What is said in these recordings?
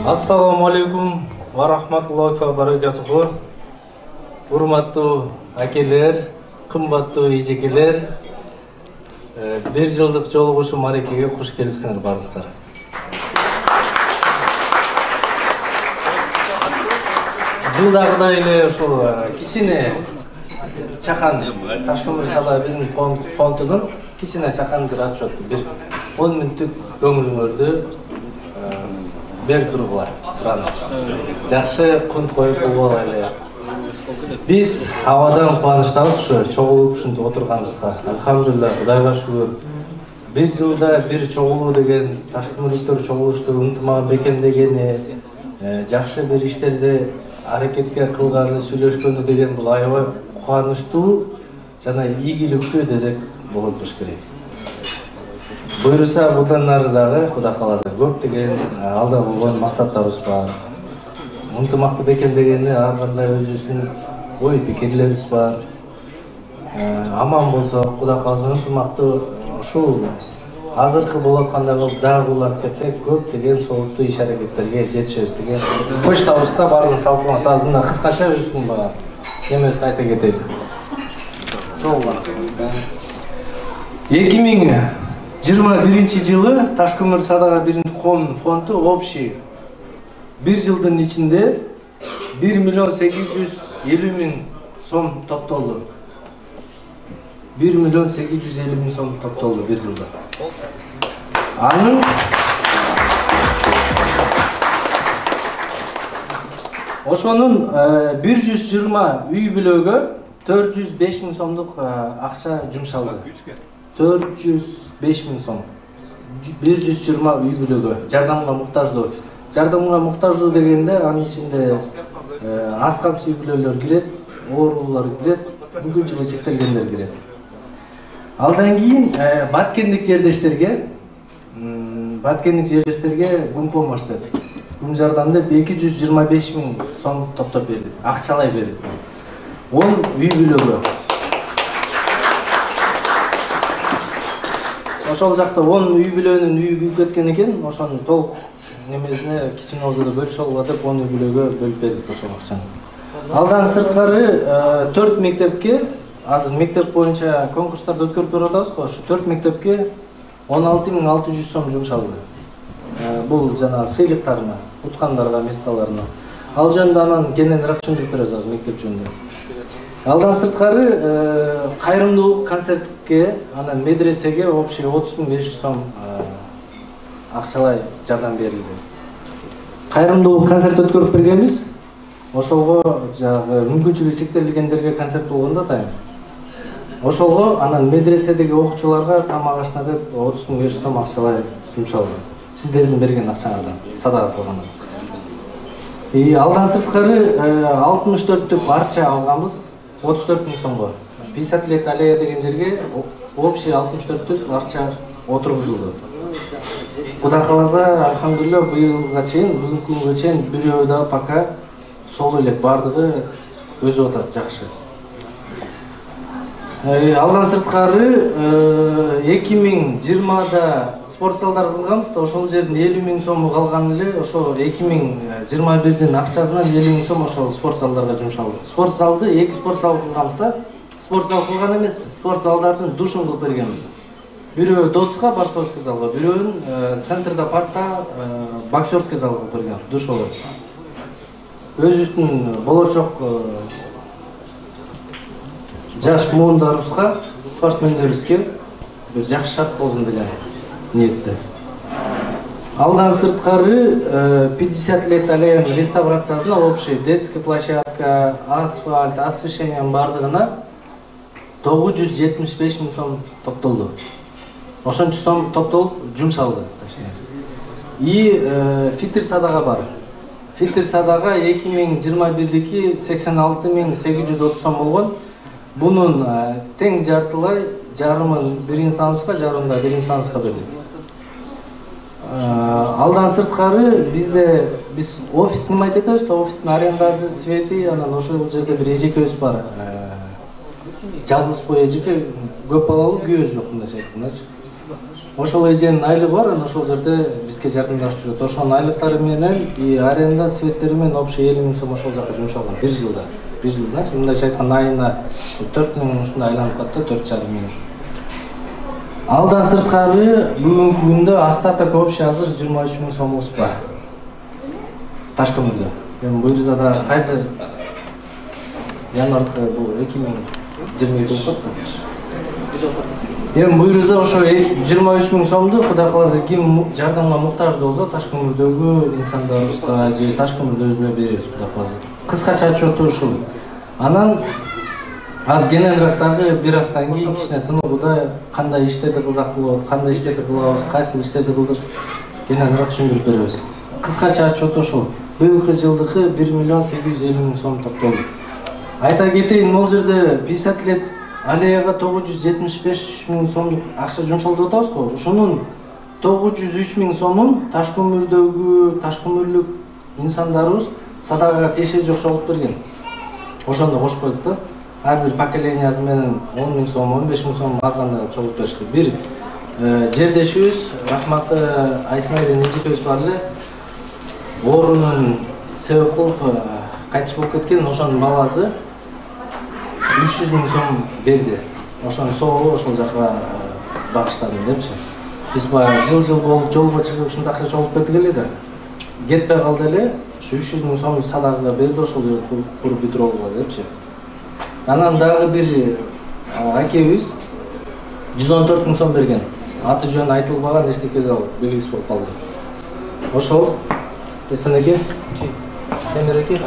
Assalamu alaikum wa rahmatullahi wa barakatuhu. Урматтуу акелер, кымбаттуу эжекелер, бир жылдык жолугушуу марекеге куш келипсиңер барыңыздар. Жылдагыдай эле ушул кичине чакан Ташкөмүр сауда бизнес фондунун кичине чакан бир отчетту, бир 10 мүнөттүк көңүлүңөрдү бер тургула сураныч. Жакшы кунт коюп болбой эле. Биз абадан кубанычтабыз ушу чогулуп ушинтип отурганыбызга. Алхамдулилlah, Кудайга шүгүр. Бир жылда бир чогулуу деген ташкөмүрлүктөр чогулушту ынтымагын бекемдегени, жакшы бир иштерди аракетке кылганы, сүйлөшкөнү деген бул аябай кубанычтуу жана ийгиликтүү десек болот болуш керек. Буйруса будан ары дагы Кудай кааласа көптөгөн алда болгон максаттарыбыз бар. Ынтымакты бекемдегени ар кандай өзүбүздүн ой пикирлерибиз бар. Аман болсок, Кудай кааласа ынтымакты ушул азыркы болуп аткандагы дагы уланып кетсек, көптөгөн сооттуу иш аракеттерге жетишебиз деген почтабызда баарын салып койгон сазында кыскача өзүнүн эмесин айта кетейин. Чогулган. 2021 жылы Ташкөмүр садаga биринчи коом фонду общий bir жылдын ичинде 1 миллион 850 миң сом топтолду. 1 миллион 850 миң сом топтолду bir жылда. Анын ошонун 120 үй бүлөгө 405 миң сомдук акча жумшалды. 405 миң сом. 120 үй бүлөгө жардамга муктаждуу. Жардамга муктаждуу дегенде анын ичинде аз камсыз үй бүлөлөр кирет, оорулуулар кирет, мүмкүнчүлүгү чектелгендер кирет. Алдан кийин баткендик жердештерге күн помошты. Күн жардамды 225 миң сом топтоп берди, акчалай берди. 10 үй бүлөгө. Ошол жакта 10 үй бүлөнүн үйү күйүп кеткен экен, ошонун толук немесине кичине болсо да бөлүшө алгыла деп 10 үй бүлөгө бөлүп бердик ошол акчаны. Алдан сырткары 4 мектепке, азыр мектеп боюнча конкурстарды өткөрүп берип атабыз го, ошо 4 мектепке 16.600 сом жумшалды. Бул жана сыйлыктарына, уткандарга, месталарына. Ал жөнүндө анан кененирээк түшүндүрүп беребиз азыр мектеп жөнүндө. Алдан сырткары кайрымдуулук концертке, анан медресеге общий 30.500 сом акчалай жардам берилди. Кайрымдуулук концерт өткөрүп бергенбиз. Ошолго жагы мүмкүнчүлүгү чектелгендерге концерт болгондо да. Ошолго анан медреседеги окуучуларга тамак ашына деп 30.500 сом акчалай жумшалды. Сиздердин берген акчаңардан, садага салгандан. Алдан сырткары 64түк арча алганбыз, 34 миң сомго. 50 лет аллея деген жерге общий 64түк арча отургузулду. Кудай кааласа, алхамдулилlah, быйылга чейин, бүгүнкү күнгө чейин бирөө да пока сол элек бардыгы өзүп атат жакшы. Алдан сырткары 2020да спорт залдар кылганбыз да, ошол жердин 50 миң сому калган эле, ошо 2021дин акчасынан 50 миң сом ошол спорт залдарга жумшалды. Спорт залды 2 спорт зал кылганбыз да. Спорт зал кылган эмеспиз, спорт залдардын душун кылып бергенбиз. Бирөө дотска, борцовский залга, бирөөнүн центрда паркта боксерский залга берген, душ болот. Өзүбүздүн болочок жаш муундарыбызга, спортсмендерибизге бир жакшы шарт болсун деген ниетте. Алдан сырткары 50 лет аллеянын реставрациясына общий детский площадка, асфальт, освещениянын бардыгына 975 миң сом топтолду. Ошончу сом топтолуп жумшалды. Фитир садага бар. Фитир садага 2021дики 86.830 сом болгон. Бунун тең жартылай жарымын бир инсаныбызга, жарымын да бир инсаныбызга бердик. Алдан сырткары биз офис немайт этебиз, офистин арендасы, свети, анан ошол жерде бир эжекебиз бар. Жалгыз бой эжеке, көп балалуу күйөөбүз жок мындайча айтканда. ошол эженин айлыгы бар, анан ошол жерде бизге жардамдашып жүрөт. Ошонун айлыктары менен аренда, светтери менен общий 50 000 сом ошол жака жумшалган 1 жылда. 1 жылда, мындайча айтканда айына 4 000 ушундай айланып калат да, 4,5 000. Алдан сырткары бүгүнкү күндө остаток общий азыр 23 000 сомубуз бар. Ташкөмүрдө. Эми буюрзада кайсы январда бул 2022 болуп калды. Эми буюрза ошо 23 000 сомду Кудай кааласа ким жардамга муктаж болсо Ташкөмүрдөгү инсандарыбызга же Ташкөмүрдө өзүнө беребиз Кудай кааласа. Кыскача отчету ушул. Анан аз кененирээк дагы бир астан кийин кичине тыныгууда кандай иштерди кылсак болот, кандай иштерди кылабыз, кайсы иштерди кылдык кененирээк түшүндүрүп беребиз. Кыскача отчету ушул. Быйылкы жылдыкы 1 850 000 сом топтолду. Айта кетейин, бул жерде 50 лет аллеяга 975 000 сомдук акча жумшалды деп атабыз го. Ошонун 903 000 сомун Ташкөмүрлүк инсандарыбыз садагага тиешеси жок чогултуп берген. Ошондо кошуп койдук да. Ар бир поколениясы менен 10 000 сом, 15 000 сом арганда чогултуп беришти. Бир жердешибиз, рахматы Айсынайдын эжекебиз бар эле. Оорунун себеп кылып кайтыш болуп кеткен, ошонун баласы 300 000 сом берди. Ошонун соолу ошол жака багыштадым депчи. Биз баягы жыл болуп жолго чыгып ушундай акча чогултуп бердик эле да. Кетпей калды эле, ушу 300 000 сом садагага берди ошол жерде куруп бүтүрөгө депчи. Анан дагы бир акебиз 114 000 сом берген. Аты жөнү айтылбаган эчтеке зал белгисиз болуп калды. Ошол эсенеке Темиреке.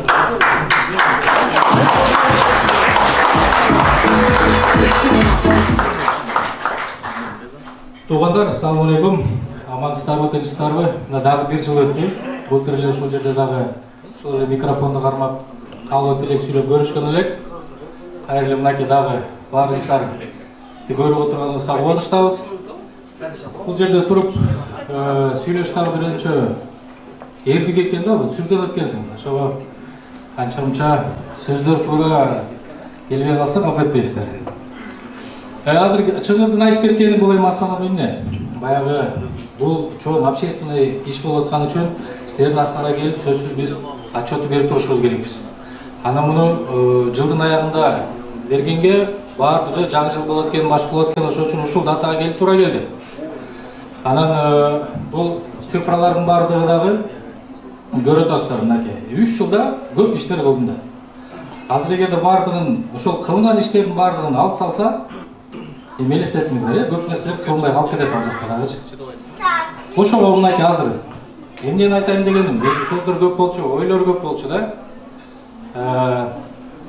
Туугандар, ассаламу алейкум. Амансыздарбы, тынчсыздарбы? Мына дагы бир жыл өттү. Былтыр эле ушул жерде дагы ушул эле микрофонду кармап, кабыл тилек сүйлөп көрүшкөн элек. Кайрылуу мынакей дагы баарыңыздарды көрүп отурганыбызга кубанычтабыз. Бул жерде туруп сүйлөш дагы бир өзүнчө эрдик экен да, сүрдөн өткөнсүң. Ошого канча-мынча сөздөр туура келбей калса кап этпейсиздер. Азыр чыгыздын айтып кеткени бул эми асман эмне? Баягы бул чоң общественный иш болуп аткан үчүн силердин астына келип сөзсүз биз отчет берип турушубуз керекпиз. Анан муну жылдын аягында бергенге баардыгы жаңы жыл болот экен, башка болот экен, ошон үчүн ушул датага келип туура келди. Анан бул цифралардын баардыгы дагы көрө турасыздар мынакей. 3 жылда көп иштер кылдым да. Азыр эгерде баардыгын ошол кылган иштердин баардыгын алып салса, элестетиңиздер, көп нерселер кылынбай калып кетет ал жакта дагычы. Ошого мынакей азыр эмнени айтайын дегеним, өзү сөздөр көп болчу, ойлор көп болчу да.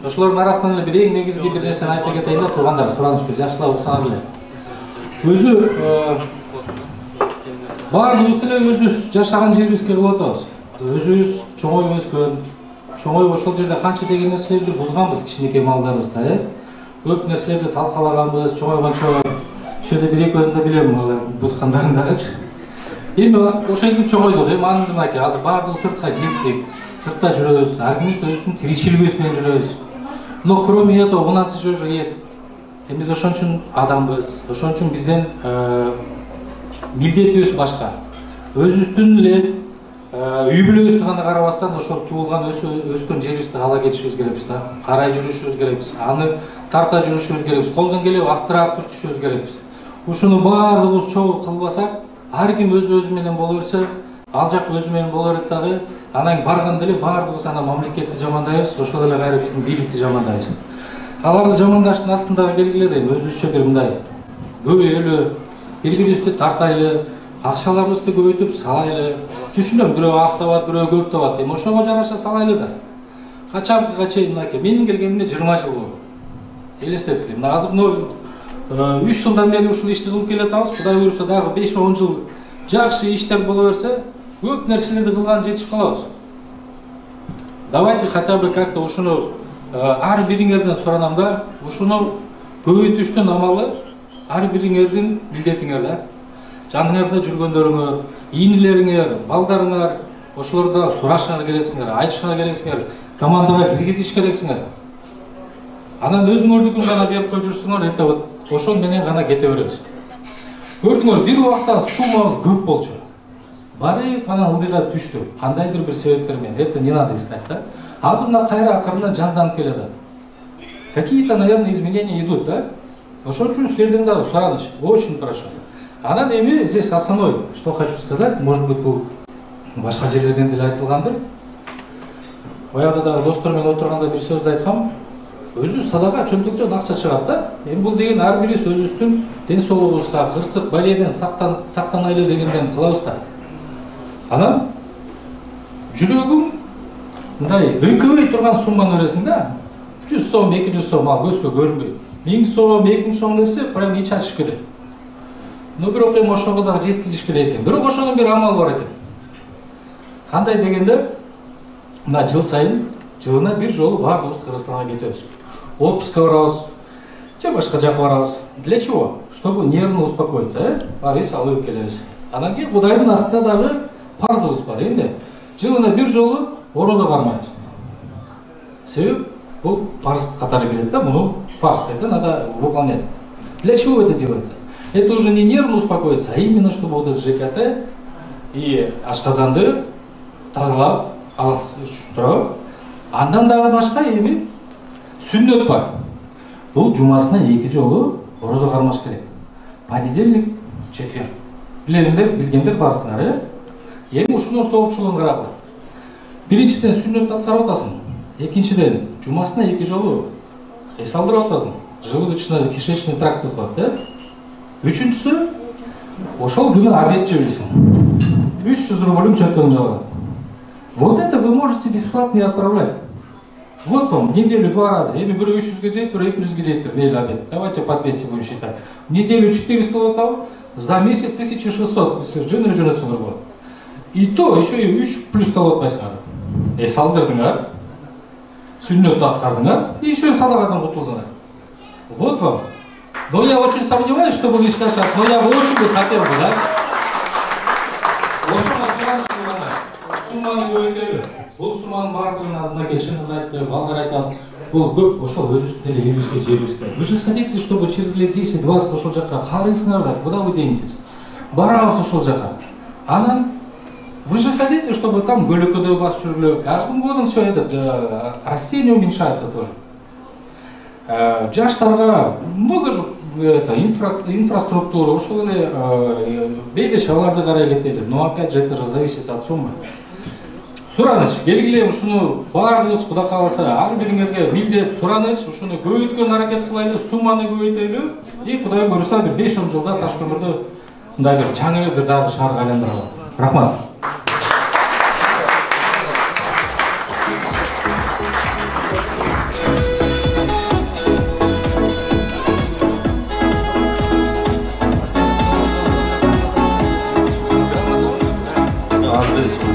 Ошолордун арасынан эле бир эң негизги бир нерсени айта кетейин да, туугандар, сураныш бир жакшылап уксаңар эле. Өзү баардыгыбыз эле өзүбүз жашаган жерибизге кылып атабыз. Өзүбүз чоңоюп өскөн, чоңоюп ошол жерде канча деген нерселерди бузганбыз кичинекей малдарыбызда, көп нерселерди талкалаганбыз, чоңойгончо ошол жерде бир-эки өзүн билем алар бузгандарын дагычы. Эми ошентип чоңойдук, эми анын мынакей азыр баардыгы сыртка кеттик, сыртта жүрөбүз, ар кимибиз өзүбүздүн тиричилигибиз менен жүрөбүз. Но кроме этого у нас еще же есть, биз ошон үчүн адамбыз, ошон үчүн бизден милдетибиз башка. Өзүбүздүн эле үй бүлөбүздү гана карабастан ошол туулган өскөн жерибизди ала кетишибиз керекпиз да. Карай жүрүшүбүз керекпиз, аны тарта жүрүшүбүз керекпиз, колдон келип астыраак түртүшүбүз керекпиз. Ушуну баардыгыбыз чогуу кылбасак, ар ким өзү менен боло берсе, ал жак өзү менен боло берет дагы. Анан барганда эле баардыгыбыз ана мамлекетти жамандайбыз, ошол эле кайра биздин бийликти жамандайбыз. Аларды жамандаштын астындагы белгилер эми өзүбүзчө бир мындай көбөйлү, бири-бирибизди тартайлы, акчаларыбызды көбөйтүп салайлы. Түшүнөм, бирөө аз табат, бирөө көп табат. Эми ошого жараша салайлы да. Качанкыга чейин мынакей менин келгениме 20 жыл болду. Элестетиңиз. Мына азыр 3 жылдан бери ушул ишти кылып келатабыз. Кудай буйруса дагы 5-10 жыл жакшы иштер боло берсе, көп нерселерди кылган жетишип калабыз. Давайте хотя бы как-то ушуну ар бириңерден суранам да, ушуну көбөйтүштүн амалы ар бириңердин милдетиңер да. Жаныңарда жүргөндөрүңөр, ийнилериңер, балдарыңар, ошолордо сурашыңар керексиңер, айтышыңар керексиңер, командага киргизиш керексиңер. Анан өзүңөрдүкүн гана берип коюп жүрсүңөр, вот ошол менен гана кете беребиз. Көрдүңөр, бир убакта суммабыз көп болчу. Барып анан ылдыйга түштү. Кандайдыр бир себептер менен. Это не надо искать, да? Азыр мына кайра акырында жанданып келет. Какие-то, наверное, изменения идут, да? Ошол үчүн силерден дагы сураныч, очень прошу. Анан эми здесь основной, что хочу сказать, может быть, бул башка жерлерден деле айтылгандыр. Баягы дагы достор менен отурганда бир сөздү айткам. Өзү садака чөнтөктөн акча чыгат да. Эми бул деген ар бирибиз өзүбүздүн ден соолугубузга, кырсык, баледен сактанайлы дегенден кылабыз да. Анан жүрөгүң мындай өйкөбөй турган сумманы бересиң да. 100 сом, 200 сом ал көзгө көрүнбөйт. 1000 сом, 2000 сом берсе, прям ич ачыш керек. Но бирок эми ошого дагы жеткизиш керек экен. Бирок ошонун бир амалы бар экен. Кандай дегенде, мына жыл сайын жылына бир жолу баардыгыбыз Кыргызстанга кетебиз. Отпускка барабыз, же башка жака барабыз. Для чего? Чтобы нервно успокоиться, барыбыз алып келебиз. Анан кийин Кудайдын астында дагы парзыбыз бар. Энди жылына бир жолу орозо кармайбыз. Себеп бул парз катары келет да, муну фарз, это надо выполнять. Для чего это делается? Это уже не нервно успокоиться, а именно чтобы вот этот ЖКТ и ашказанды тазалап, алыштырып, андан дагы башка эми сүннөт бар. Бул жумасына 2 жолу орозо кармаш керек. Понедельник, четверг. Билгендер барсыңар, эми ушунун соопчулугун карагыла. Биринчиден сүннөт аткарып атасың. Экинчиден жумасына 2 жолу эс алдырып атасың. Желудочно-кишечный тракт деп коет, да? Үчүнчүсү, ошол күнү обед жебейсиң. 300 рубль чөккөн жалган. Вот это вы можете бесплатно и отправлять. Вот вам в неделю 2 раза. Эми бирөө 300-ге жейт, бирөө 200-ге жейт, мейли обед. Давайте по 200 будем считать. В неделю 400 отабы, за месяц 1600, если жөнөр жөнөтсөңөр болот. И то еще и 3 плюс талап атпайсыңар. Эс алдырдыңар, сүннөттү аткардыңар, и еще садакадан кутулдуңар. Вот вам. Но я очень сомневаюсь, что был искашат, но я бы очень хотел бы, да? Сумманы көбөйтөлү. Бул сумманын баардыгын алдына келишиңиз айтты, балдар айтат. Бул көп ошол өз үстүнө эле элибизге жерибизге. Вы же хотите, чтобы через лет 10-20 ошол жака карыйсыңар да, куда вы денетесь? Барабыз ошол жака. Анан вы же хотите, чтобы там көлөкөдө басып жүргүлө. Каждым годом все это растение уменьшается тоже. Жаштарга много же инфраструктура, ошол эле бейбе чаларды карай кетели. Но опять же это же зависит от суммы. Сураныч, белгиле ушуну баардыгыбыз Кудай кааласа ар бириңерге милдет сураныч, ушуну көбөйткөн аракет кылайлы, сумманы көбөйтөлү. И Кудай буюрса бир 5-10 жылда Ташкөмүрдө мындай бир чаңы бир дагы шаарга айландыралы. Рахмат.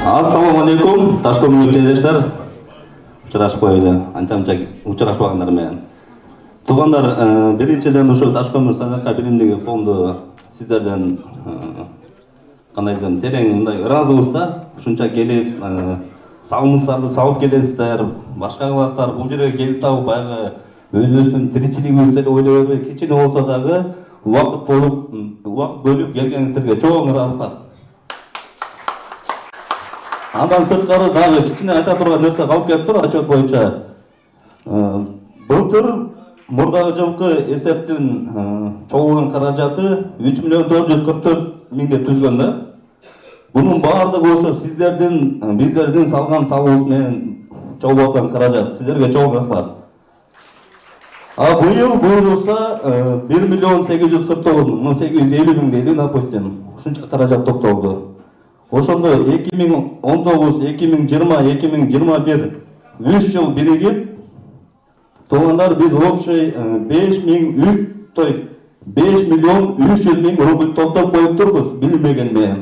Assalamu alaikum, Tashkent Müftüleşler. Uçraşmaydı, anca uçraşmaganlar менен. Тугандар, биринчиден ушул Ташкент Садaka биримдиги фонду сиздерден кандай десем, терең мындай ыраазыбызда, ушунча келип, салымыңыздарды салып келесиздер, башка кыласыздар, бул жерге келип табып баягы өзүбүздүн тиричилигибизди эле ойлой бербей, кичине болсо дагы убакыт бөлүп келгениңиздерге чоң рахмат. Андан сырткары дагы кичине айта турган нерсе калып кетиптир отчет боюнча. Былтыр мурдагы жылкы эсептин чогулган каражаты 3.444.000 түзгөн да. Бунун баардыгы ошо биздердин салган салыбыз менен чогулуп аткан каражат. Сиздерге чоң рахмат. Быйыл буюрса 1.849.850 дейли, допустим. Ушунча каражат токтолду. Ошондо 2019, 2020, 2021 3 жыл биригип, тугандар биз общий 5 миллион 300 миң рубль топтоп коюп турбуз, билинбеген менен.